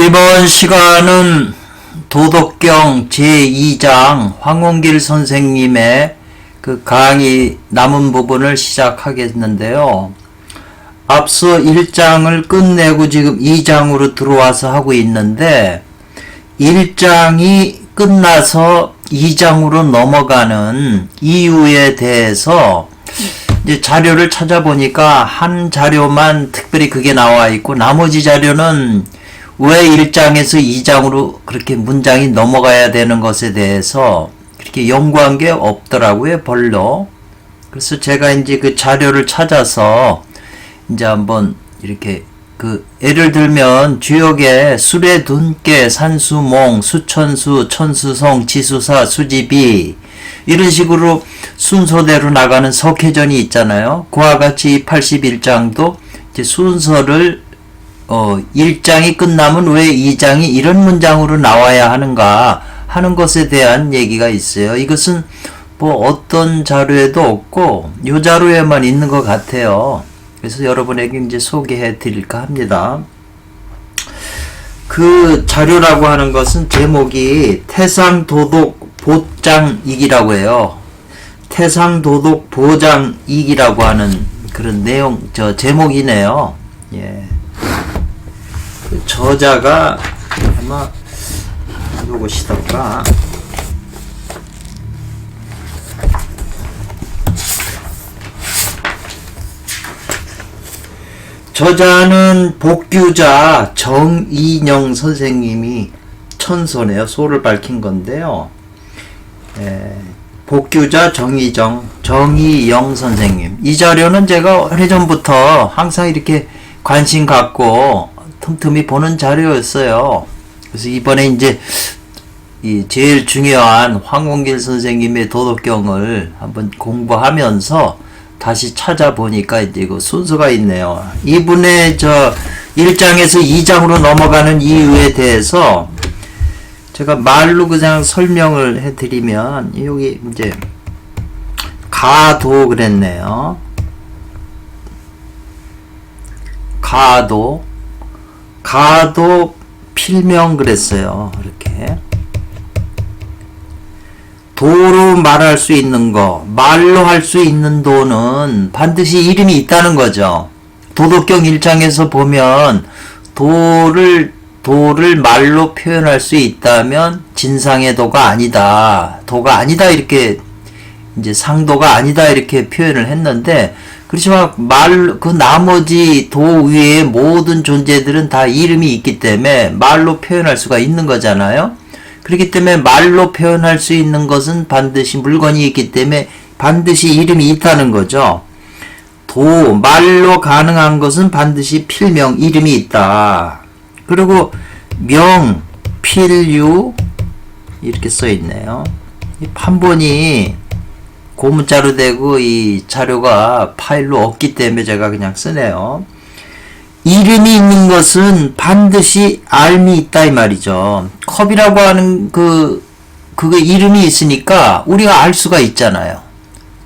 이번 시간은 도덕경 제2장 황원길 선생님의 그 강의 남은 부분을 시작하겠는데요. 앞서 1장을 끝내고 지금 2장으로 들어와서 하고 있는데 1장이 끝나서 2장으로 넘어가는 이유에 대해서 이제 자료를 찾아보니까 한 자료만 특별히 그게 나와 있고 나머지 자료는 왜 1장에서 2장으로 그렇게 문장이 넘어가야 되는 것에 대해서 그렇게 연구한 게 없더라고요, 별로. 그래서 제가 이제 그 자료를 찾아서 이제 한번 이렇게 예를 들면 주역에 수레, 둔께, 산수, 몽, 수천수, 천수성, 지수사, 수지비 이런 식으로 순서대로 나가는 석회전이 있잖아요. 그와 같이 81장도 이제 순서를 1장이 끝나면 왜 2장이 이런 문장으로 나와야 하는가 하는 것에 대한 얘기가 있어요. 이것은 뭐 어떤 자료에도 없고 이 자료에만 있는 것 같아요. 그래서 여러분에게 이제 소개해 드릴까 합니다. 그 자료라고 하는 것은 제목이 태상도덕 보장이기라고 해요. 태상도덕 보장이기라고 하는 그런 내용, 제목이네요. 예. 그 저자가 아마 누구시던가. 저자는 복규자 정인영 선생님이 천소네요. 소를 밝힌 건데요. 복규자 정의영 선생님. 이 자료는 제가 오래전부터 항상 이렇게 관심 갖고 틈틈이 보는 자료였어요. 그래서 이번에 이제 이 제일 중요한 황원길 선생님의 도덕경을 한번 공부하면서 다시 찾아보니까 이제 그 순서가 있네요. 이분의 1장에서 2장으로 넘어가는 이유에 대해서 제가 말로 그냥 설명을 해드리면 여기 이제 가도 그랬네요. 가도 필명 그랬어요. 이렇게 도로 말할 수 있는 거, 말로 할 수 있는 도는 반드시 이름이 있다는 거죠. 도덕경 1장에서 보면 도를 말로 표현할 수 있다면 진상의 도가 아니다. 도가 아니다 이렇게 이제 상도가 아니다 이렇게 표현을 했는데 그렇지만 그 나머지 도 위에 모든 존재들은 다 이름이 있기 때문에 말로 표현할 수가 있는 거잖아요. 그렇기 때문에 말로 표현할 수 있는 것은 반드시 물건이 있기 때문에 반드시 이름이 있다는 거죠. 말로 가능한 것은 반드시 필명, 이름이 있다. 그리고 명, 필유 이렇게 써 있네요. 이 판본이 고문자로 되고 이 자료가 파일로 없기 때문에 제가 그냥 쓰네요. 이름이 있는 것은 반드시 알미 있다 이 말이죠. 컵이라고 하는 그게 이름이 있으니까 우리가 알 수가 있잖아요.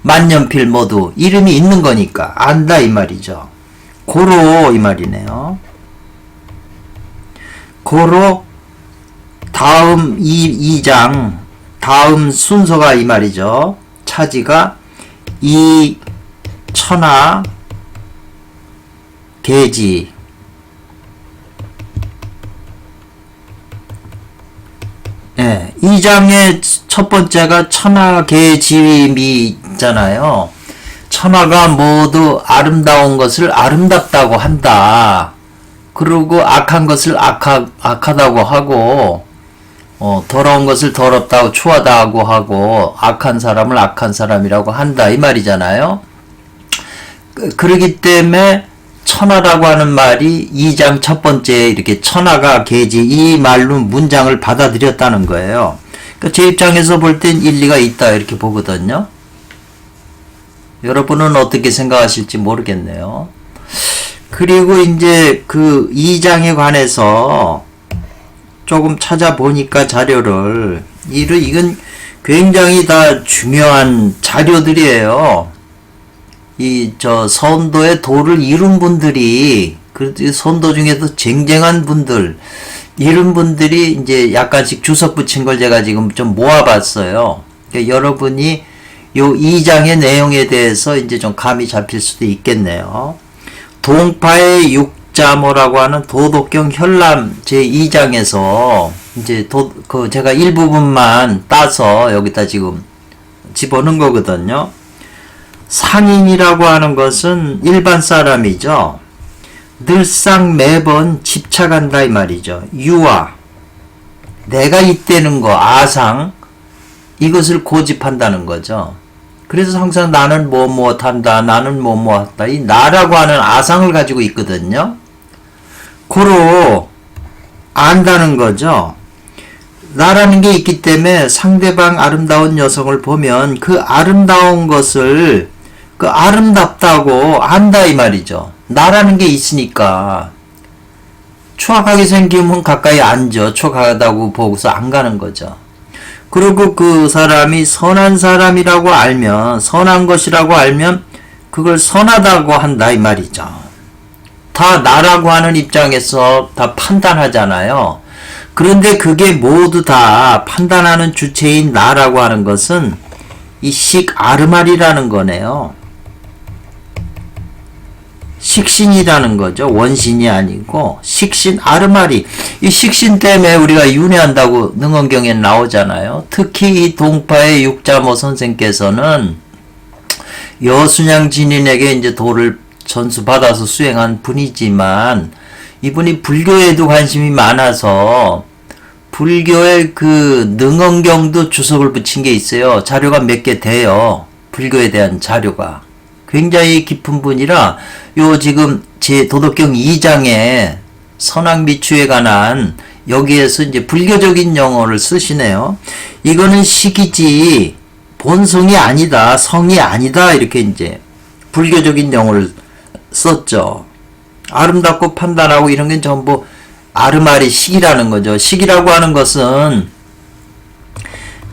만년필 모두 이름이 있는 거니까 안다 이 말이죠. 고로 이 말이네요. 고로 다음 2장 다음 순서가 이 말이죠. 차지가 이 천하 계지 예, 2장의 첫 번째가 천하계지미 있잖아요. 천하가 모두 아름다운 것을 아름답다고 한다. 그리고 악한 것을 악하다고 하고 더러운 것을 더럽다고 추하다고 하고 악한 사람을 악한 사람이라고 한다 이 말이잖아요. 그러기 때문에 천하라고 하는 말이 2장 첫 번째 이렇게 천하가 계지 이 말로 문장을 받아들였다는 거예요. 그러니까 제 입장에서 볼 땐 일리가 있다 이렇게 보거든요. 여러분은 어떻게 생각하실지 모르겠네요. 그리고 이제 그 2장에 관해서 조금 찾아보니까 자료를 이건 굉장히 다 중요한 자료들이에요. 선도의 도를 이룬 분들이 그 선도 중에도 쟁쟁한 분들, 이런 분들이 이제 약간씩 주석 붙인 걸 제가 지금 좀 모아봤어요. 그러니까 여러분이 요 2장의 내용에 대해서 이제 좀 감이 잡힐 수도 있겠네요. 동파의 육자모라고 하는 도덕경 현람 제2장에서 이제 제가 일부분만 따서 여기다 지금 집어넣은 거거든요. 상인이라고 하는 것은 일반 사람이죠. 늘상 매번 집착한다 이 말이죠. 유아, 내가 잇대는 거, 아상, 이것을 고집한다는 거죠. 그래서 항상 나는 뭐뭐한다, 나는 뭐뭐한다, 이 나라고 하는 아상을 가지고 있거든요. 고로 안다는 거죠. 나라는 게 있기 때문에 상대방 아름다운 여성을 보면 그 아름다운 것을 그 아름답다고 안다 이 말이죠. 나라는 게 있으니까. 추악하게 생기면 가까이 앉아. 추악하다고 보고서 안 가는 거죠. 그리고 그 사람이 선한 사람이라고 알면, 선한 것이라고 알면 그걸 선하다고 한다 이 말이죠. 다 나라고 하는 입장에서 다 판단하잖아요. 그런데 그게 모두 다 판단하는 주체인 나라고 하는 것은 이 식아르말이라는 거네요. 식신이라는 거죠. 원신이 아니고 식신 아르마리. 이 식신 때문에 우리가 윤회한다고 능언경에 나오잖아요. 특히 이 동파의 육자모 선생께서는 여순양 진인에게 이제 도를 전수받아서 수행한 분이지만 이분이 불교에도 관심이 많아서 불교의 그 능언경도 주석을 붙인 게 있어요. 자료가 몇 개 돼요. 불교에 대한 자료가. 굉장히 깊은 분이라 요 지금 제 도덕경 2장에 선악미추에 관한 여기에서 이제 불교적인 용어를 쓰시네요. 이거는 식이지 본성이 아니다, 성이 아니다 이렇게 이제 불교적인 용어를 썼죠. 아름답고 판단하고 이런 게 전부 아르마리 식이라는 거죠. 식이라고 하는 것은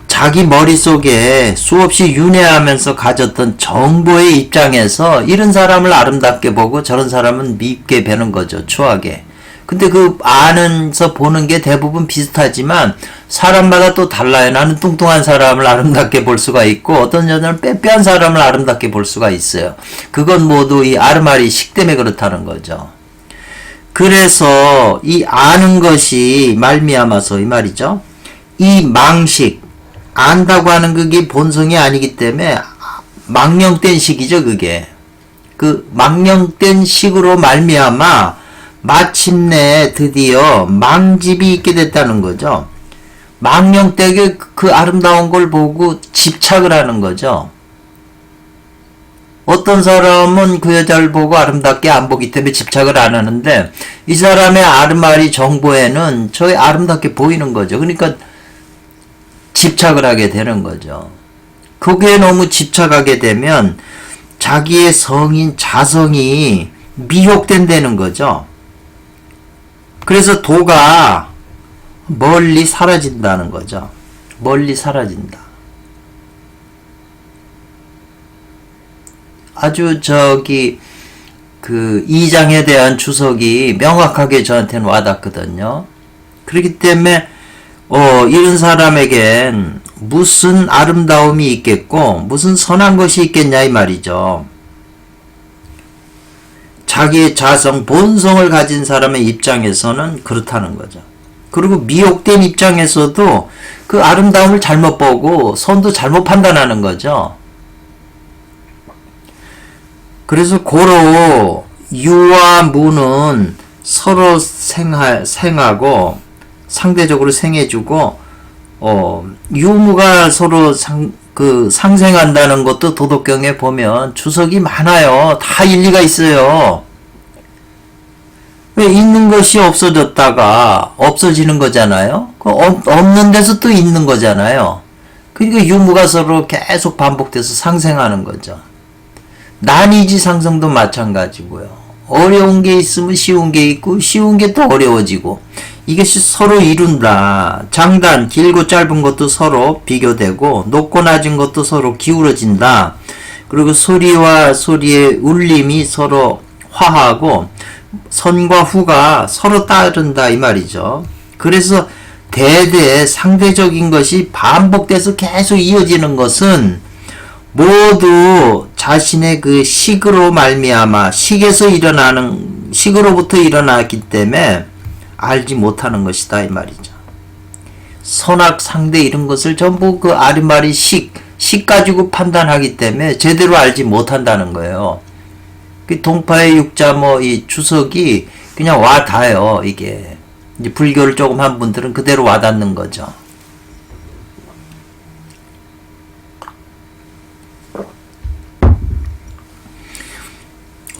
자기 머릿속에 수없이 윤회하면서 가졌던 정보의 입장에서 이런 사람을 아름답게 보고 저런 사람은 밉게 보는 거죠. 추하게. 근데 그 안에서 보는 게 대부분 비슷하지만 사람마다 또 달라요. 나는 뚱뚱한 사람을 아름답게 볼 수가 있고 어떤 여자는 빼빼한 사람을 아름답게 볼 수가 있어요. 그건 모두 이 아르마리 식 때문에 그렇다는 거죠. 그래서 이 아는 것이 말미암아서 이 말이죠. 이 망식 안다고 하는 그게 본성이 아니기 때문에 망령된 식이죠. 그게 그 망령된 식으로 말미암아 마침내 드디어 망집이 있게 됐다는 거죠. 망령되게 그 아름다운 걸 보고 집착을 하는 거죠. 어떤 사람은 그 여자를 보고 아름답게 안 보기 때문에 집착을 안 하는데 이 사람의 아르마리 정보에는 저게 아름답게 보이는 거죠. 그러니까 집착을 하게 되는 거죠. 거기에 너무 집착하게 되면 자기의 성인 자성이 미혹된다는 거죠. 그래서 도가 멀리 사라진다는 거죠. 멀리 사라진다. 아주 그 2장에 대한 주석이 명확하게 저한테는 와닿거든요. 그렇기 때문에 이런 사람에겐 무슨 아름다움이 있겠고 무슨 선한 것이 있겠냐 이 말이죠. 자기의 자성, 본성을 가진 사람의 입장에서는 그렇다는 거죠. 그리고 미혹된 입장에서도 그 아름다움을 잘못 보고 선도 잘못 판단하는 거죠. 그래서 고로 유와 무는 서로 생하고 상대적으로 생해주고 유무가 서로 상생한다는 것도 도덕경에 보면 주석이 많아요. 다 일리가 있어요. 왜 있는 것이 없어졌다가 없어지는 거잖아요. 없는 데서 또 있는 거잖아요. 그러니까 유무가 서로 계속 반복돼서 상생하는 거죠. 난이지 상성도 마찬가지고요. 어려운 게 있으면 쉬운 게 있고 쉬운 게 또 어려워지고 이것이 서로 이룬다. 장단 길고 짧은 것도 서로 비교되고 높고 낮은 것도 서로 기울어진다. 그리고 소리와 소리의 울림이 서로 화하고 선과 후가 서로 따른다 이 말이죠. 그래서 대대 상대적인 것이 반복돼서 계속 이어지는 것은 모두 자신의 그 식으로 말미암아 식으로부터 일어나기 때문에 알지 못하는 것이다 이 말이죠. 선악 상대 이런 것을 전부 그 아르마리 식 가지고 판단하기 때문에 제대로 알지 못한다는 거예요. 그 동파의 육자 이 주석이 그냥 와 닿아요. 이게 이제 불교를 조금 한 분들은 그대로 와닿는 거죠.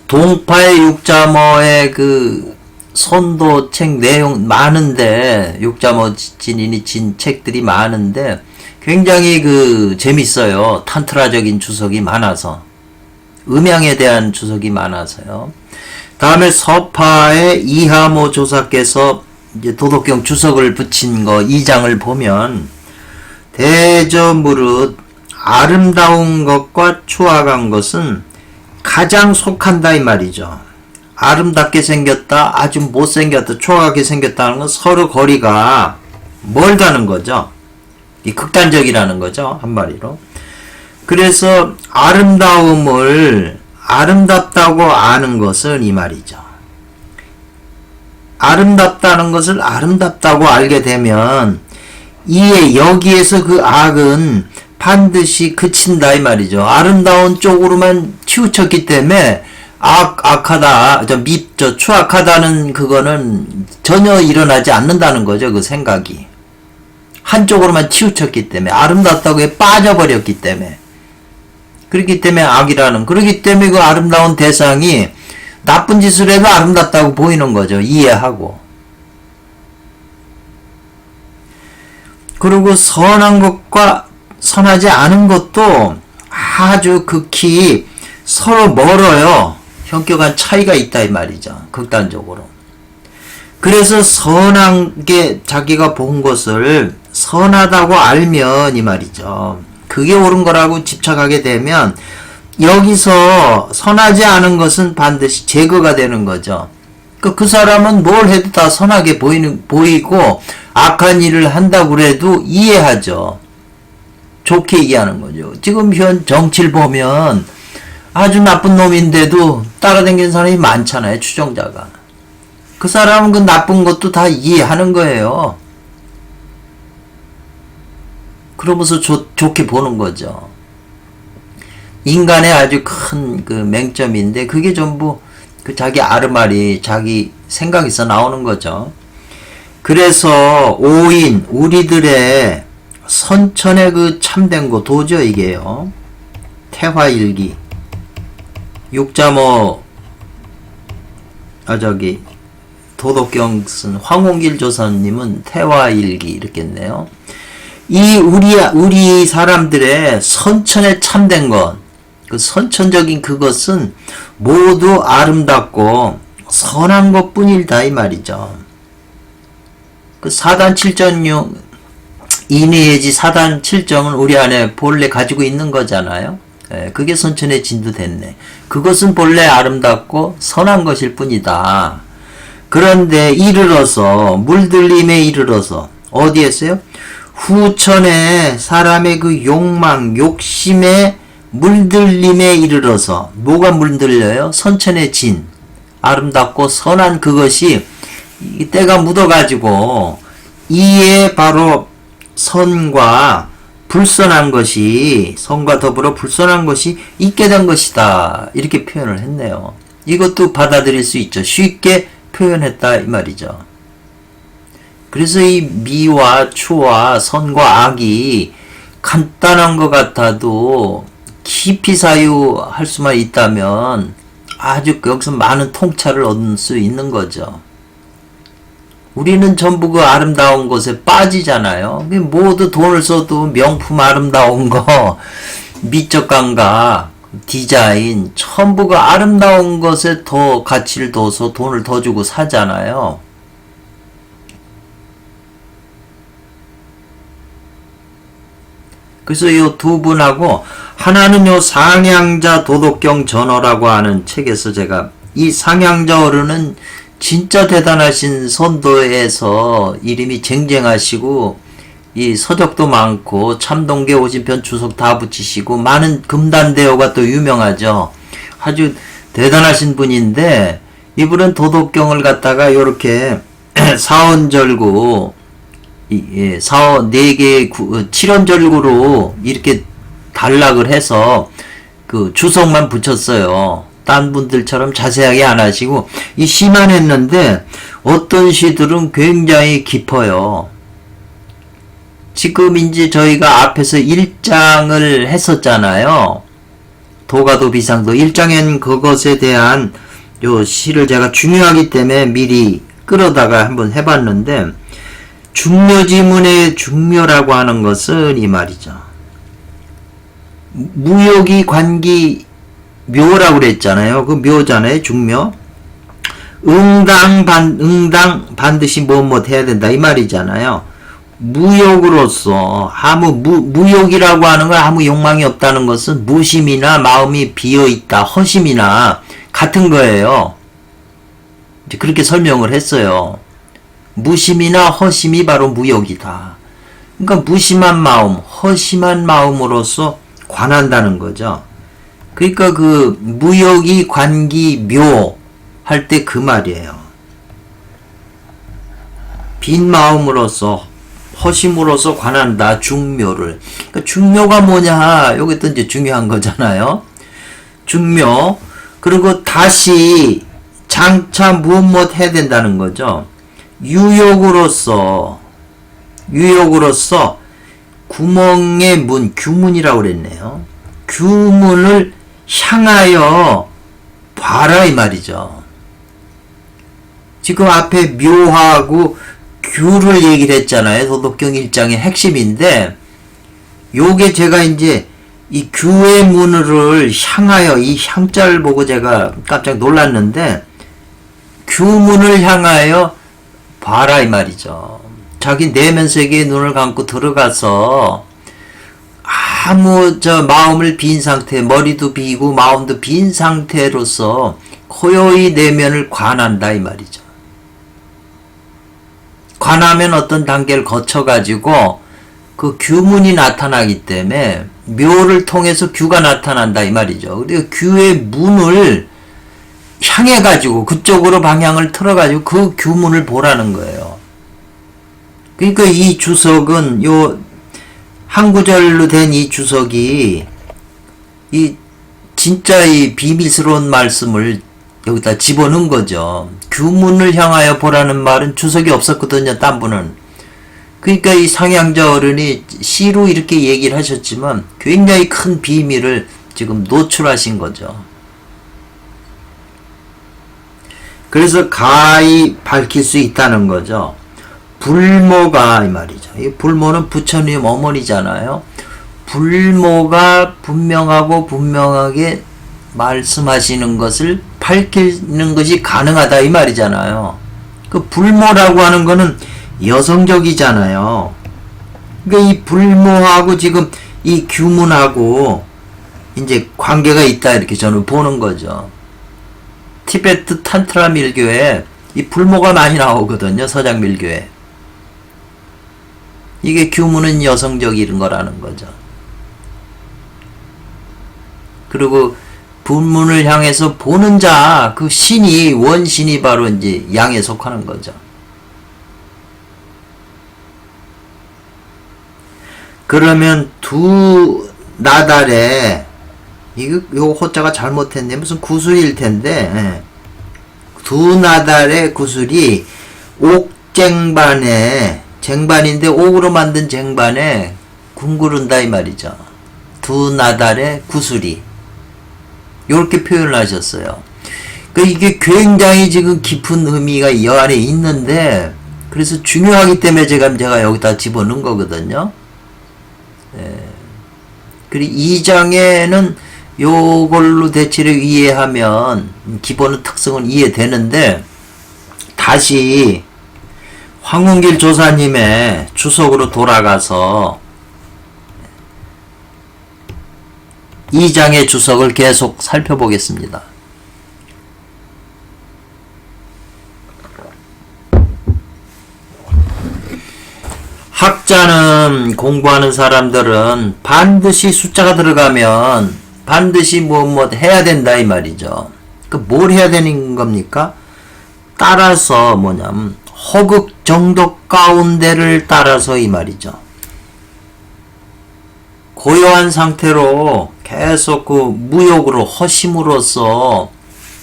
동파의 육자머의 그 선도책 내용 많은데, 육자머 진인이 진 책들이 많은데 굉장히 그 재밌어요. 탄트라적인 주석이 많아서, 음양에 대한 주석이 많아서요. 다음에 서파의 이하모 조사께서 이제 도덕경 주석을 붙인 거 2장을 보면 대저무릇 아름다운 것과 추악한 것은 가장 속한다 이 말이죠. 아름답게 생겼다, 아주 못생겼다, 추악하게 생겼다는 건 서로 거리가 멀다는 거죠. 이 극단적이라는 거죠, 한마디로. 그래서 아름다움을 아름답다고 아는 것은 이 말이죠. 아름답다는 것을 아름답다고 알게 되면 이에 여기에서 그 악은 반드시 그친다 이 말이죠. 아름다운 쪽으로만 치우쳤기 때문에 악하다, 추악하다는 그거는 전혀 일어나지 않는다는 거죠. 그 생각이. 한쪽으로만 치우쳤기 때문에, 아름답다고에 빠져버렸기 때문에. 그렇기 때문에 악이라는, 그렇기 때문에 그 아름다운 대상이 나쁜 짓을 해도 아름답다고 보이는 거죠. 이해하고. 그리고 선한 것과 선하지 않은 것도 아주 극히 서로 멀어요. 현격한 차이가 있다 이 말이죠. 극단적으로. 그래서 선한 게 자기가 본 것을 선하다고 알면 이 말이죠. 그게 옳은 거라고 집착하게 되면 여기서 선하지 않은 것은 반드시 제거가 되는 거죠. 그 사람은 뭘 해도 다 선하게 보이고 악한 일을 한다고 해도 이해하죠. 좋게 얘기하는 거죠. 지금 현 정치를 보면 아주 나쁜 놈인데도 따라다니는 사람이 많잖아요. 추종자가. 그 사람은 그 나쁜 것도 다 이해하는 거예요. 그러면서 좋게 보는 거죠. 인간의 아주 큰 그 맹점인데 그게 전부 그 자기 아르마리, 자기 생각에서 나오는 거죠. 그래서 오인, 우리들의 선천의 그 참된 거 도저 이게요. 태화일기. 육자모, 도덕경 쓴 황홍길 조사님은 태화일기 이렇게 했네요. 이 우리 사람들의 선천에 참된 것, 그 선천적인 그것은 모두 아름답고 선한 것 뿐이다 이 말이죠. 그 사단 7전용 인의예지 사단 7정은 우리 안에 본래 가지고 있는 거잖아요. 그게 선천의 진도 됐네. 그것은 본래 아름답고 선한 것일 뿐이다. 그런데 이르러서 물들림에 이르러서 어디에 있어요? 후천에 사람의 그 욕망, 욕심에 물들림에 이르러서 뭐가 물들려요? 선천의 진, 아름답고 선한 그것이 때가 묻어가지고 이에 바로 선과 불선한 것이, 선과 더불어 불선한 것이 있게 된 것이다. 이렇게 표현을 했네요. 이것도 받아들일 수 있죠. 쉽게 표현했다 이 말이죠. 그래서 이 미와 추와 선과 악이 간단한 것 같아도 깊이 사유할 수만 있다면 아주 여기서 많은 통찰을 얻을 수 있는 거죠. 우리는 전부 그 아름다운 것에 빠지잖아요. 모두 돈을 써도 명품 아름다운 거, 미적 감각, 디자인, 전부 그 아름다운 것에 더 가치를 둬서 돈을 더 주고 사잖아요. 그래서 이 두 분하고 하나는 요 상향자 도덕경 전어라고 하는 책에서 제가 이 상향자 어른은 진짜 대단하신 선도에서 이름이 쟁쟁하시고 이 서적도 많고 참동계 오진편 주석 다 붙이시고 많은 금단대어가 또 유명하죠. 아주 대단하신 분인데 이분은 도덕경을 갖다가 요렇게 사원절구 사원 4개 7원절구로 이렇게 단락을 해서 그 주석만 붙였어요. 딴 분들처럼 자세하게 안 하시고 이 시만 했는데 어떤 시들은 굉장히 깊어요. 지금 이제 저희가 앞에서 1장을 했었잖아요. 도가도 비상도 1장엔 그것에 대한 요 시를 제가 중요하기 때문에 미리 끌어다가 한번 해봤는데 중묘지문의 중묘라고 하는 것은 이 말이죠. 무역이 관기 묘라고 그랬잖아요. 그 묘잖아요. 중묘. 응당 반드시 뭐뭐 해야 된다 이 말이잖아요. 무욕으로서 무욕이라고 하는 건 아무 욕망이 없다는 것은 무심이나 마음이 비어있다 허심이나 같은 거예요. 이제 그렇게 설명을 했어요. 무심이나 허심이 바로 무욕이다. 그러니까 무심한 마음, 허심한 마음으로서 관한다는 거죠. 그러니까 그 무욕이 관기 묘 할 때 그 말이에요. 빈 마음으로서 허심으로서 관한다 중묘를. 그러니까 중묘가 뭐냐? 여기도 이제 중요한 거잖아요. 중묘. 그리고 다시 장차 무엇 해야 된다는 거죠. 유욕으로서 구멍의 문, 규문이라고 그랬네요. 규문을 향하여 봐라 이 말이죠. 지금 앞에 묘하고 규를 얘기를 했잖아요. 도덕경 1장의 핵심인데 요게 제가 이제 이 규의 문을 향하여 이 향자를 보고 제가 깜짝 놀랐는데 규문을 향하여 봐라 이 말이죠. 자기 내면 세계에 눈을 감고 들어가서 아무 마음을 빈 상태, 머리도 비고 마음도 빈 상태로서 고요히 내면을 관한다 이 말이죠. 관하면 어떤 단계를 거쳐가지고 그 규문이 나타나기 때문에 묘를 통해서 규가 나타난다 이 말이죠. 그리고 규의 문을 향해가지고 그쪽으로 방향을 틀어가지고 그 규문을 보라는 거예요. 그러니까 이 주석은 요 한 구절로 된 이 주석이 이 진짜 이 비밀스러운 말씀을 여기다 집어넣은 거죠. 규문을 향하여 보라는 말은 주석이 없었거든요. 딴 분은. 그러니까 이 상향자 어른이 시로 이렇게 얘기를 하셨지만 굉장히 큰 비밀을 지금 노출하신 거죠. 그래서 가히 밝힐 수 있다는 거죠. 불모가 이 말이죠. 이 불모는 부처님 어머니잖아요. 불모가 분명하게 말씀하시는 것을 밝히는 것이 가능하다 이 말이잖아요. 그 불모라고 하는 거는 여성적이잖아요. 그러니까 이 불모하고 지금 이 규문하고 이제 관계가 있다 이렇게 저는 보는 거죠. 티베트 탄트라 밀교에 이 불모가 많이 나오거든요. 서장 밀교에. 이게 규문은 여성적인 거라는 거죠. 그리고 불문을 향해서 보는 자, 그 신이, 원신이 바로 이제 양에 속하는 거죠. 그러면 두 나달에, 요 호자가 잘못했네. 무슨 구술일 텐데, 두 나달의 구술이 옥쟁반에, 쟁반인데 옥으로 만든 쟁반에 궁구른다 이 말이죠. 두 나달의 구술이. 요렇게 표현을 하셨어요. 이게 굉장히 지금 깊은 의미가 이 안에 있는데, 그래서 중요하기 때문에 제가 여기다 집어넣은 거거든요. 그리고 2장에는 요걸로 대체를 이해하면 기본 특성은 이해되는데, 다시 황운길 조사님의 주석으로 돌아가서 2장의 주석을 계속 살펴보겠습니다. 학자는 공부하는 사람들은 반드시 숫자가 들어가면 반드시 뭐 해야 된다 이 말이죠. 그 뭘 해야 되는 겁니까? 따라서 뭐냐면 허극 정독 가운데를 따라서 이 말이죠. 고요한 상태로 계속 그 무욕으로 허심으로써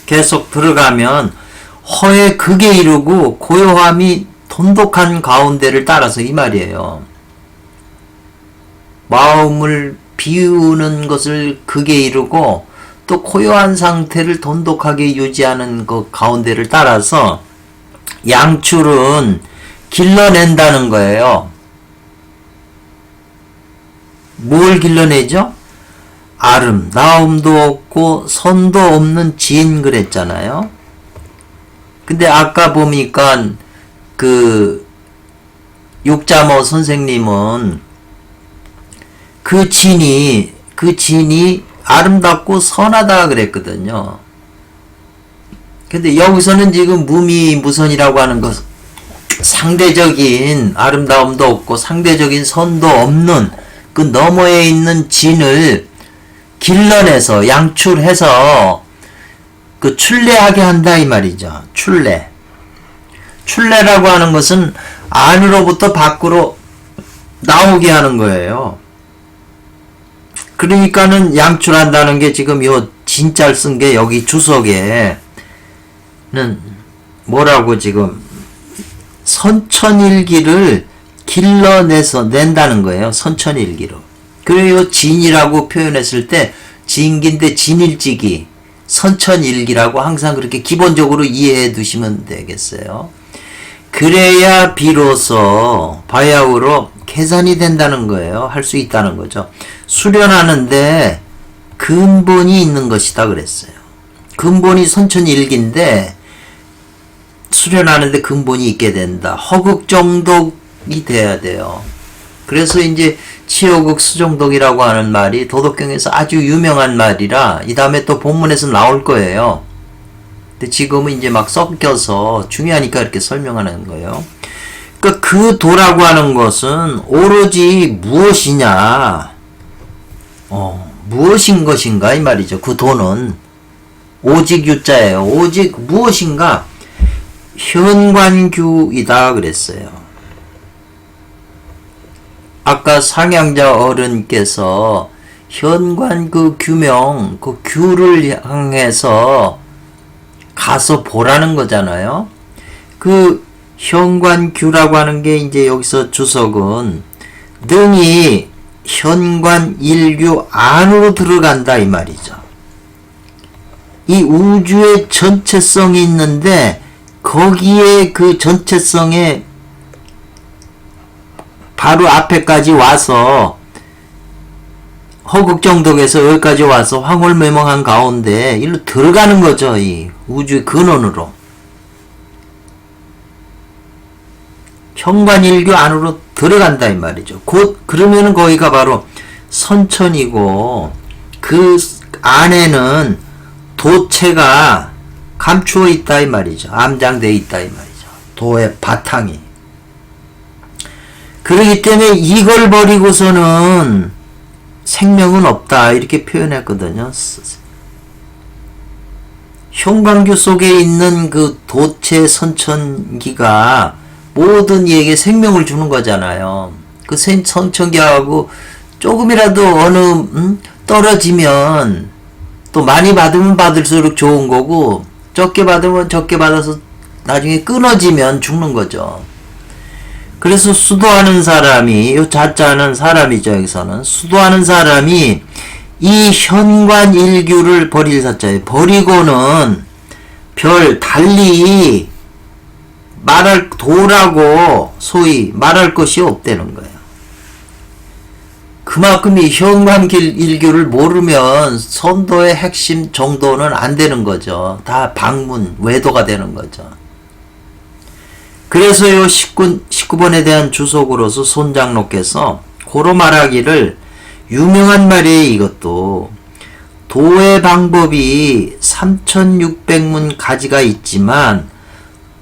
계속 들어가면 허의 극에 이르고 고요함이 돈독한 가운데를 따라서 이 말이에요. 마음을 비우는 것을 극에 이르고 또 고요한 상태를 돈독하게 유지하는 그 가운데를 따라서 양출은 길러낸다는 거예요. 뭘 길러내죠? 아름다움도 없고 선도 없는 진 그랬잖아요. 근데 아까 보니까 그 육자모 선생님은 그 진이 아름답고 선하다 그랬거든요. 근데 여기서는 지금 무미무선이라고 하는 것, 상대적인 아름다움도 없고 상대적인 선도 없는 그 너머에 있는 진을 길러내서 양출해서 그 출래하게 한다 이 말이죠. 출래라고 하는 것은 안으로부터 밖으로 나오게 하는 거예요. 그러니까는 양출한다는 게 지금 요 진짜를 쓴 게 여기 주석에는 뭐라고 지금 선천일기를 길러내서 낸다는 거예요. 선천일기로. 그리고 진이라고 표현했을 때 진기인데 진일지기, 선천일기라고 항상 그렇게 기본적으로 이해해 두시면 되겠어요. 그래야 비로소 바야흐로 계산이 된다는 거예요. 할 수 있다는 거죠. 수련하는데 근본이 있는 것이다 그랬어요. 근본이 선천일기인데 수련하는데 근본이 있게 된다. 허극정독이 돼야 돼요. 그래서 이제 치호극 수정독이라고 하는 말이 도덕경에서 아주 유명한 말이라 이 다음에 또 본문에서 나올 거예요. 근데 지금은 이제 막 섞여서 중요하니까 이렇게 설명하는 거예요. 그러니까 그 도라고 하는 것은 오로지 무엇이냐, 무엇인 것인가 이 말이죠. 그 도는 오직 유자예요. 오직 무엇인가 현관규이다 그랬어요. 아까 상향자 어른께서 현관 그 규명, 그 규를 향해서 가서 보라는 거잖아요. 그 현관규라고 하는 게 이제 여기서 주석은 능히 현관 일규 안으로 들어간다 이 말이죠. 이 우주의 전체성이 있는데 거기에 그 전체성에 바로 앞에까지 와서 허극정독에서 여기까지 와서 황홀매멍한 가운데 일로 들어가는 거죠. 이 우주의 근원으로. 현관일규 안으로 들어간다 이 말이죠. 곧 그러면은 거기가 바로 선천이고 그 안에는 도체가 감추어 있다 이 말이죠. 암장되어 있다 이 말이죠. 도의 바탕이. 그렇기 때문에 이걸 버리고서는 생명은 없다 이렇게 표현했거든요. 현관규 속에 있는 그 도체 선천기가 모든 이에게 생명을 주는 거잖아요. 그 선천기하고 조금이라도 어느 떨어지면 또 많이 받으면 받을수록 좋은 거고 적게 받으면 적게 받아서 나중에 끊어지면 죽는 거죠. 그래서 수도하는 사람이, 요 자자는 사람이죠, 여기서는. 수도하는 사람이 이 현관일규를 버릴 사자예요. 버리고는 달리 말할, 도라고 소위 말할 것이 없다는 거예요. 그만큼 이 현관일규를 모르면 선도의 핵심 정도는 안 되는 거죠. 다 방문, 외도가 되는 거죠. 그래서 요 19번에 대한 주석으로서 손장로께서 고로 말하기를 유명한 말이에요. 이것도 도의 방법이 3600문 가지가 있지만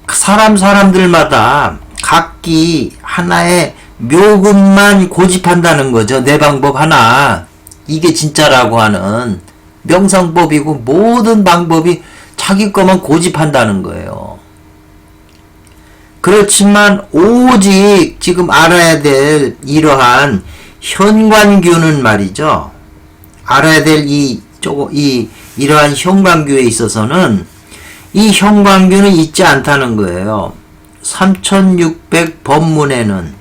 사람들마다 각기 하나의 묘금만 고집한다는 거죠. 내 방법 하나. 이게 진짜라고 하는 명상법이고 모든 방법이 자기 것만 고집한다는 거예요. 그렇지만 오직 지금 알아야 될 이러한 현관규는 말이죠. 알아야 될 이러한 현관규에 있어서는 이 현관규는 있지 않다는 거예요. 3600 법문에는.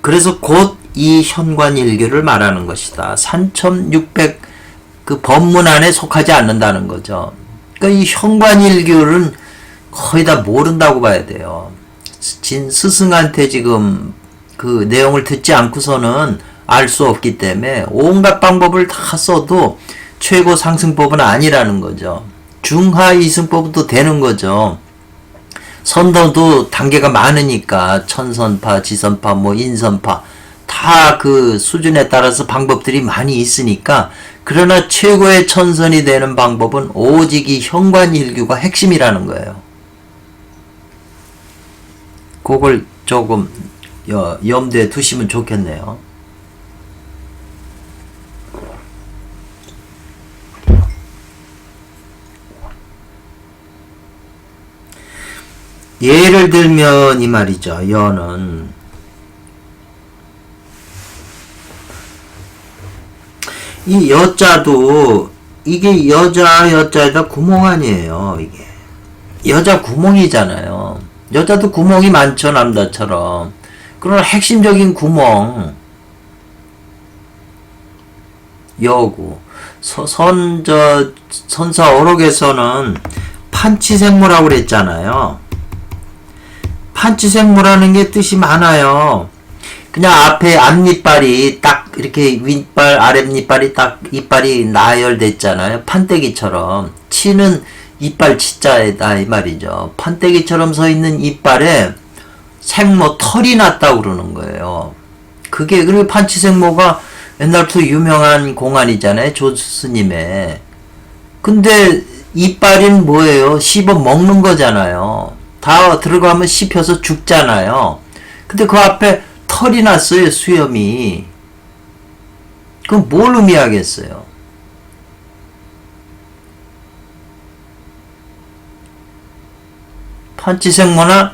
그래서 곧 이 현관일규를 말하는 것이다. 3600 그 법문 안에 속하지 않는다는 거죠. 그러니까 이 현관일규는 거의 다 모른다고 봐야 돼요. 진 스승한테 지금 그 내용을 듣지 않고서는 알 수 없기 때문에 온갖 방법을 다 써도 최고 상승법은 아니라는 거죠. 중하 이승법도 되는 거죠. 선도도 단계가 많으니까 천선파, 지선파, 뭐 인선파 다 그 수준에 따라서 방법들이 많이 있으니까 그러나 최고의 천선이 되는 방법은 오직 이 현관일규가 핵심이라는 거예요. 그걸 조금 염두에 두시면 좋겠네요. 예를 들면 이 말이죠. 여는 이 여자도 이게 여자에다 구멍 아니에요. 이게 여자 구멍이잖아요. 여자도 구멍이 많죠. 남자처럼. 그러나 핵심적인 구멍 여구 선사 어록에서는 판치생모라고 그랬잖아요. 판치생모라는 게 뜻이 많아요. 그냥 앞에 앞니빨이 딱 이렇게 윗발 아랫니빨이 딱 이빨이 나열됐잖아요. 판때기처럼. 치는 이빨 치자에다 이 말이죠. 판때기처럼 서 있는 이빨에 생모 털이 났다고 그러는 거예요. 그게 그리고 판치생모가 옛날부터 유명한 공안이잖아요. 조스님의. 근데 이빨인 뭐예요? 씹어 먹는 거잖아요. 다 들어가면 씹혀서 죽잖아요. 근데 그 앞에 털이 났어요. 수염이. 그럼 뭘 의미하겠어요? 판치생모나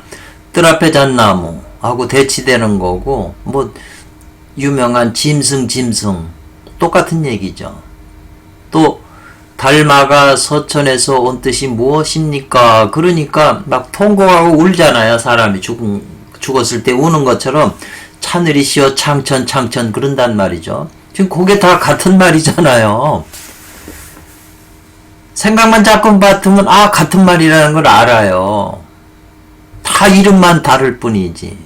뜰 앞에 잣나무 하고 대치되는 거고 뭐 유명한 짐승 똑같은 얘기죠. 또 달마가 서천에서 온 뜻이 무엇입니까? 그러니까 막 통곡하고 울잖아요. 사람이 죽었을 때 우는 것처럼 차늘이시여 창천 그런단 말이죠. 지금 그게 다 같은 말이잖아요. 생각만 자꾸 맡으면 같은 말이라는 걸 알아요. 다 이름만 다를 뿐이지.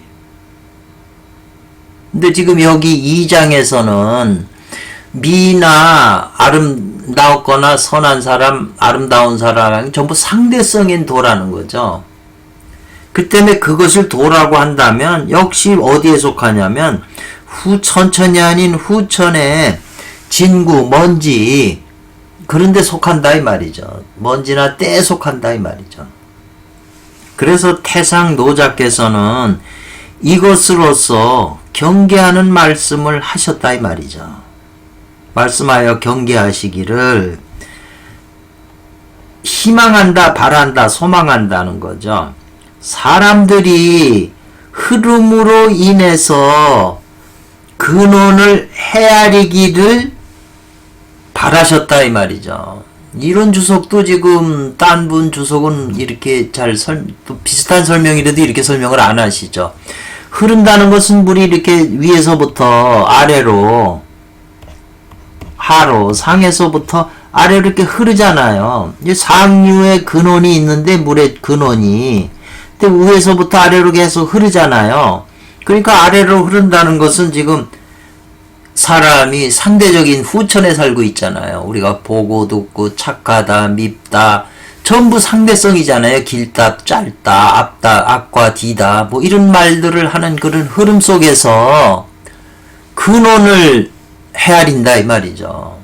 근데 지금 여기 2장에서는 미나 아름다웠거나 선한 사람, 아름다운 사람 전부 상대성인 도라는 거죠. 그 때문에 그것을 도라고 한다면 역시 어디에 속하냐면 후천천이 아닌 후천의 진구, 먼지 그런 데 속한다 이 말이죠. 먼지나 때에 속한다 이 말이죠. 그래서 태상 노자께서는 이것으로서 경계하는 말씀을 하셨다 이 말이죠. 말씀하여 경계하시기를 희망한다, 바란다, 소망한다는 거죠. 사람들이 흐름으로 인해서 근원을 헤아리기를 바라셨다 이 말이죠. 이런 주석도 지금 딴 분 주석은 이렇게 또 비슷한 설명이라도 이렇게 설명을 안 하시죠. 흐른다는 것은 물이 이렇게 위에서부터 아래로 하로 상에서부터 아래로 이렇게 흐르잖아요. 상류에 근원이 있는데 물의 근원이 근데 위에서부터 아래로 계속 흐르잖아요. 그러니까 아래로 흐른다는 것은 지금 사람이 상대적인 후천에 살고 있잖아요. 우리가 보고 듣고 착하다, 밉다 전부 상대성이잖아요. 길다, 짧다, 앞다, 앞과 뒤다 뭐 이런 말들을 하는 그런 흐름 속에서 근원을 헤아린다 이 말이죠.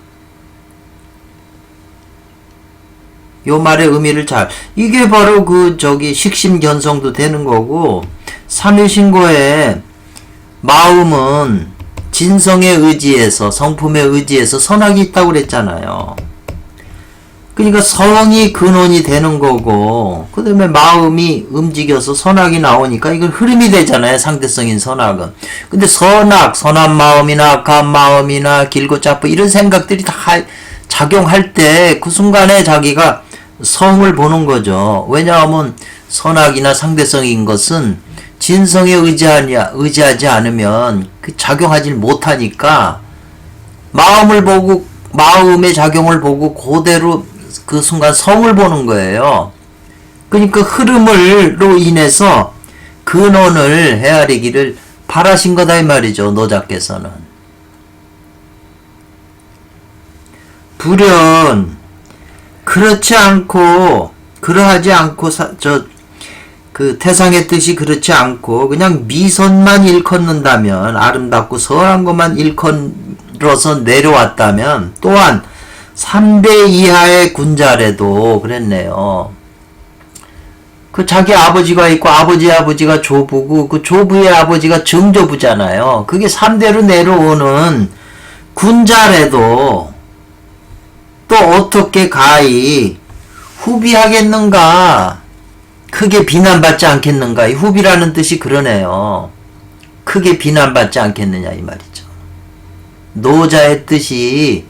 요 말의 의미를 이게 바로 식심견성도 되는 거고 삼일신고에 마음은 진성에 의지해서, 성품에 의지해서 선악이 있다고 그랬잖아요. 그러니까 성이 근원이 되는 거고, 그 다음에 마음이 움직여서 선악이 나오니까 이건 흐름이 되잖아요. 상대성인 선악은. 근데 선악, 선한 마음이나 악한 마음이나 길고 짧고 이런 생각들이 다 작용할 때 그 순간에 자기가 성을 보는 거죠. 왜냐하면 선악이나 상대성인 것은 진성에 의지하지 않으면 그 작용하지 못하니까 마음을 보고, 마음의 작용을 보고 그대로 그 순간 성을 보는 거예요. 그러니까 흐름으로 인해서 근원을 헤아리기를 바라신 거다 이 말이죠. 노자께서는. 불연 그렇지 않고, 그러하지 않고 그 태상의 뜻이 그렇지 않고 그냥 미선만 일컫는다면, 아름답고 선한 것만 일컬어서 내려왔다면, 또한 3대 이하의 군자래도 그랬네요. 그 자기 아버지가 있고 아버지의 아버지가 조부고 그 조부의 아버지가 정조부잖아요. 그게 3대로 내려오는 군자래도 또 어떻게 가히 후비하겠는가? 크게 비난받지 않겠는가? 이 후비라는 뜻이 그러네요. 크게 비난받지 않겠느냐 이 말이죠. 노자의 뜻이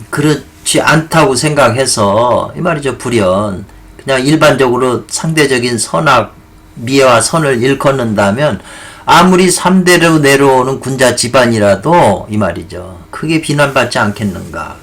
그렇지 않다고 생각해서 이 말이죠. 불연 그냥 일반적으로 상대적인 선악, 미와 선을 일컫는다면 아무리 3대로 내려오는 군자 집안이라도 이 말이죠. 크게 비난받지 않겠는가.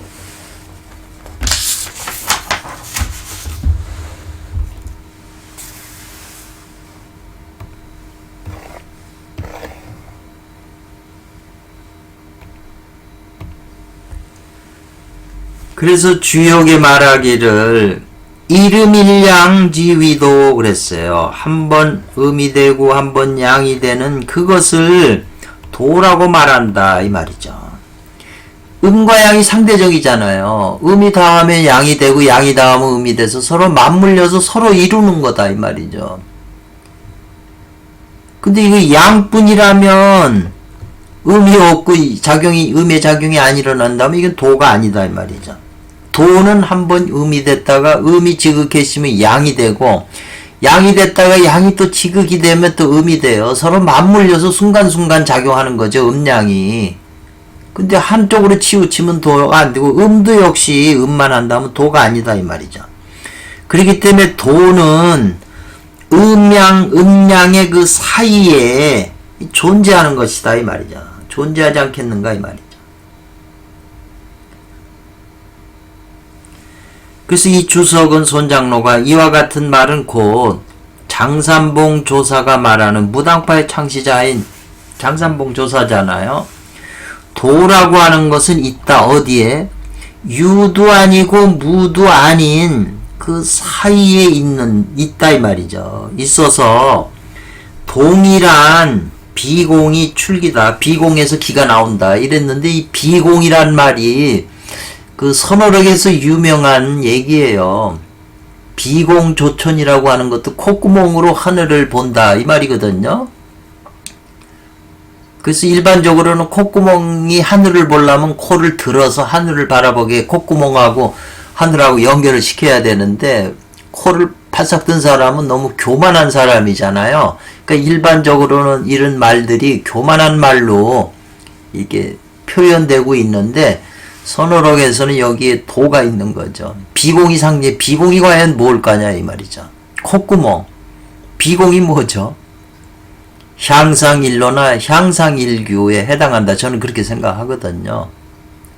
그래서 주역에 말하기를 이름일양지위도 그랬어요. 한번 음이 되고 한번 양이 되는 그것을 도라고 말한다 이 말이죠. 음과 양이 상대적이잖아요. 음이 닿으면 양이 되고 양이 닿으면 음이 돼서 서로 맞물려서 서로 이루는 거다 이 말이죠. 근데 이거 양뿐이라면 음이 없고 음의 작용이 안 일어난다면 이건 도가 아니다 이 말이죠. 도는 한번 음이 됐다가 음이 지극했으면 양이 되고, 양이 됐다가 양이 또 지극이 되면 또 음이 돼요. 서로 맞물려서 순간순간 작용하는 거죠. 음양이. 근데 한쪽으로 치우치면 도가 안 되고, 음도 역시 음만 한다면 도가 아니다 이 말이죠. 그렇기 때문에 도는 음양의 그 사이에 존재하는 것이다 이 말이죠. 존재하지 않겠는가 이 말이죠. 그래서 이 주석은 손장로가 이와 같은 말은 곧 장산봉 조사가 말하는 무당파의 창시자인 장산봉 조사잖아요. 도라고 하는 것은 있다. 어디에? 유도 아니고 무도 아닌 그 사이에 있다 이 말이죠. 있어서 동이란 비공이 출기다. 비공에서 기가 나온다. 이랬는데 이 비공이란 말이 그 선어록에서 유명한 얘기예요. 비공조천이라고 하는 것도 콧구멍으로 하늘을 본다 이 말이거든요. 그래서 일반적으로는 콧구멍이 하늘을 보려면 코를 들어서 하늘을 바라보게 콧구멍하고 하늘하고 연결을 시켜야 되는데 코를 바싹 든 사람은 너무 교만한 사람이잖아요. 그러니까 일반적으로는 이런 말들이 교만한 말로 이렇게 표현되고 있는데 선어록에서는 여기에 도가 있는 거죠. 비공이 상제, 비공이 과연 뭘까냐 이 말이죠. 콧구멍. 비공이 뭐죠? 향상일로나 향상일규에 해당한다. 저는 그렇게 생각하거든요.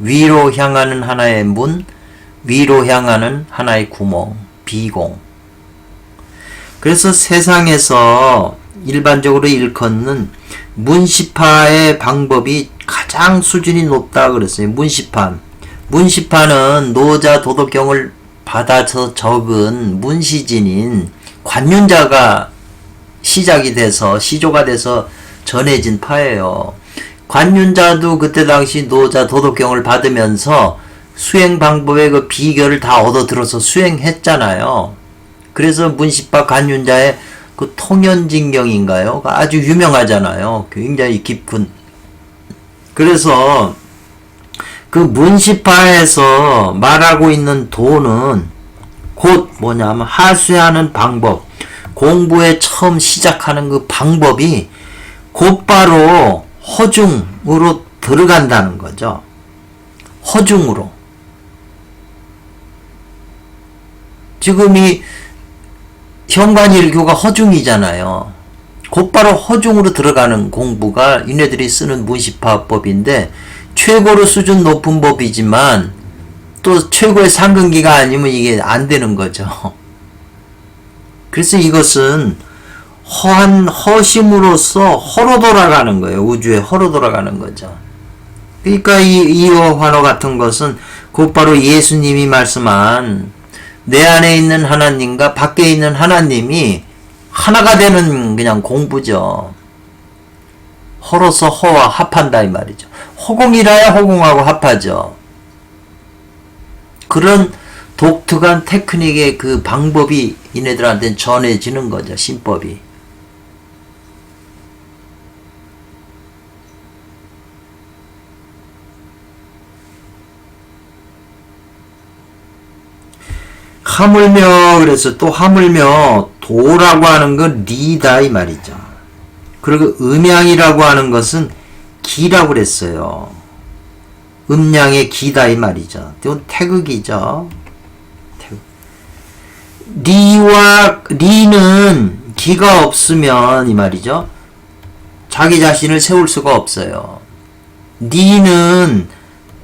위로 향하는 하나의 문, 위로 향하는 하나의 구멍, 비공. 그래서 세상에서 일반적으로 일컫는 문시파의 방법이 가장 수준이 높다 그랬어요. 문시파는 노자 도덕경을 받아서 적은 문시진인 관윤자가 시작이 돼서 시조가 돼서 전해진 파예요. 관윤자도 그때 당시 노자 도덕경을 받으면서 수행 방법의 그 비결을 다 얻어 들어서 수행했잖아요. 그래서 문시파 관윤자의 그 통연진경인가요? 아주 유명하잖아요. 굉장히 깊은. 그래서 그 문시파에서 말하고 있는 도는 곧 뭐냐면 하수하는 방법, 공부에 처음 시작하는 그 방법이 곧바로 허중으로 들어간다는 거죠. 허중으로. 지금 이 현관일교가 허중이잖아요. 곧바로 허중으로 들어가는 공부가 얘네들이 쓰는 문시파법인데 최고로 수준 높은 법이지만 또 최고의 상근기가 아니면 이게 안 되는 거죠. 그래서 이것은 허심으로써 허로 돌아가는 거예요. 우주에 허로 돌아가는 거죠. 그러니까 이 환호 같은 것은 곧바로 예수님이 말씀한 내 안에 있는 하나님과 밖에 있는 하나님이 하나가 되는 그냥 공부죠. 허로서 허와 합한다 이 말이죠. 허공이라야 허공하고 합하죠. 그런 독특한 테크닉의 그 방법이 이네들한테는 전해지는 거죠. 신법이. 하물며 그래서 또 하물며 도라고 하는 건 리다 이 말이죠. 그리고 음양이라고 하는 것은 기라고 그랬어요. 음양의 기다 이 말이죠. 이건 태극이죠. 태극. 리는 기가 없으면 이 말이죠. 자기 자신을 세울 수가 없어요. 리는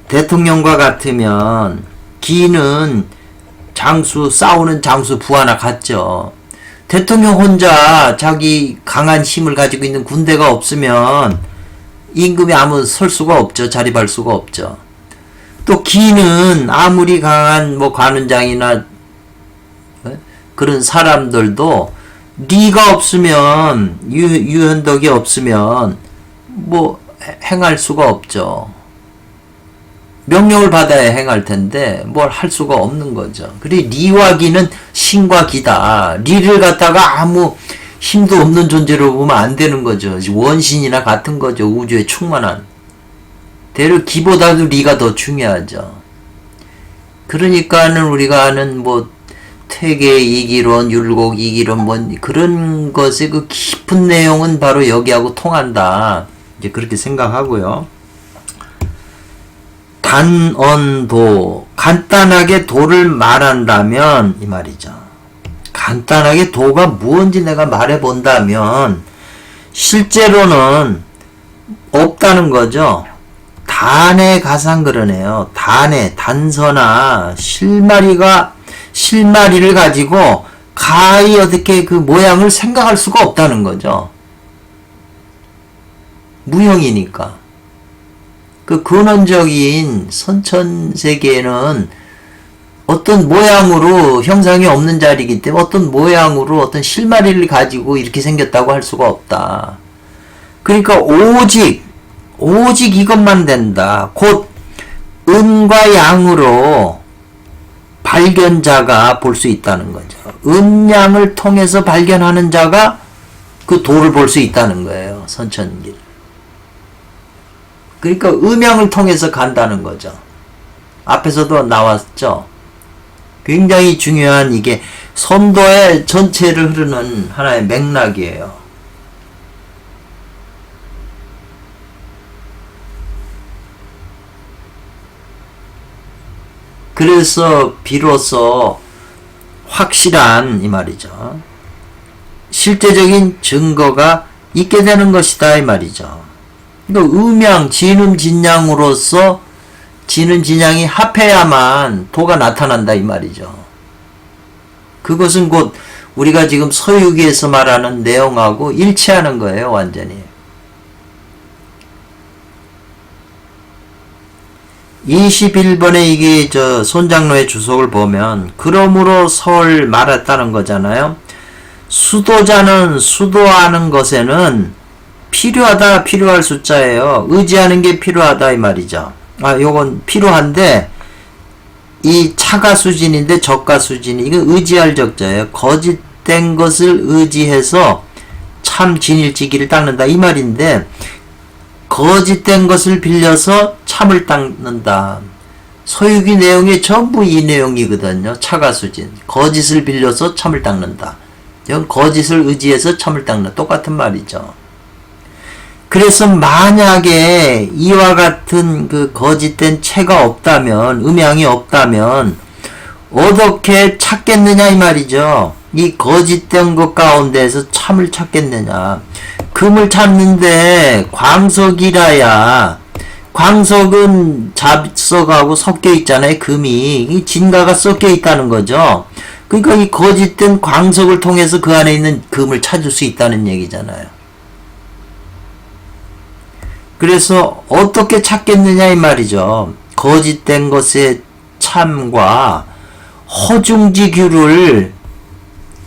대통령과 같으면 기는 싸우는 장수 부하나 같죠. 대통령 혼자 자기 강한 힘을 가지고 있는 군대가 없으면 임금이 아무 설 수가 없죠. 자립할 수가 없죠. 또 기는 아무리 강한 관원장이나 그런 사람들도 리가 없으면 유현덕이 없으면 행할 수가 없죠. 명령을 받아야 행할 텐데 뭘 할 수가 없는 거죠. 그리고 리와 기는 신과 기다. 리를 갖다가 아무 힘도 없는 존재로 보면 안 되는 거죠. 원신이나 같은 거죠. 우주에 충만한. 대를 기보다도 리가 더 중요하죠. 그러니까는 우리가 아는 퇴계 이기론, 율곡 이기론 그런 것의 그 깊은 내용은 바로 여기하고 통한다. 이제 그렇게 생각하고요. 단언도 간단하게 도를 말한다면 이 말이죠. 간단하게 도가 무엇인지 내가 말해 본다면 실제로는 없다는 거죠. 단의 가상 그러네요. 단서나 실마리를 가지고 가히 어떻게 그 모양을 생각할 수가 없다는 거죠. 무형이니까. 그 근원적인 선천세계에는 어떤 모양으로 형상이 없는 자리이기 때문에 어떤 모양으로 어떤 실마리를 가지고 이렇게 생겼다고 할 수가 없다. 그러니까 오직 이것만 된다. 곧 음과 양으로 발견자가 볼 수 있다는 거죠. 음양을 통해서 발견하는 자가 그 도를 볼 수 있다는 거예요. 선천길. 그러니까 음양을 통해서 간다는 거죠. 앞에서도 나왔죠. 굉장히 중요한 이게 선도의 전체를 흐르는 하나의 맥락이에요. 그래서 비로소 확실한 이 말이죠. 실제적인 증거가 있게 되는 것이다 이 말이죠. 그러니까 음양, 진음, 진양으로서 진은 진양이 합해야만 도가 나타난다 이 말이죠. 그것은 곧 우리가 지금 서유기에서 말하는 내용하고 일치하는 거예요. 완전히. 21번에 이게 손장로의 주석을 보면 그러므로 설 말했다는 거잖아요. 수도자는 수도하는 것에는 필요할 숫자예요. 의지하는 게 필요하다 이 말이죠. 요건 필요한데 이 차가 수진인데 적가 수진이 이거 의지할 적자예요. 거짓 거짓된 것을 의지해서 참 진일지기를 닦는다 이 말인데, 거짓된 것을 빌려서 참을 닦는다. 서유기 내용이 전부 이 내용이거든요. 차가수진. 거짓을 빌려서 참을 닦는다. 이건 거짓을 의지해서 참을 닦는 똑같은 말이죠. 그래서 만약에 이와 같은 그 거짓된 체가 없다면, 음양이 없다면 어떻게 찾겠느냐 이 말이죠. 이 거짓된 것 가운데에서 참을 찾겠느냐. 금을 찾는데 광석이라야, 광석은 잡석하고 섞여 있잖아요. 금이 이 진가가 섞여 있다는 거죠. 그러니까 이 거짓된 광석을 통해서 그 안에 있는 금을 찾을 수 있다는 얘기잖아요. 그래서 어떻게 찾겠느냐 이 말이죠. 거짓된 것의 참과 허중지 규를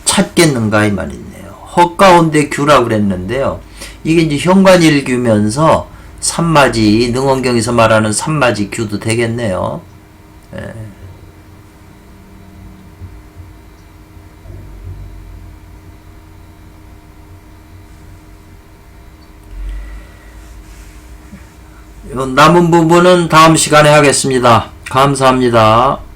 찾겠는가 이 말이네요. 헛가운데 규라고 그랬는데요. 이게 이제 현관일규면서 삼마지, 능원경에서 말하는 삼마지 규도 되겠네요. 예. 남은 부분은 다음 시간에 하겠습니다. 감사합니다.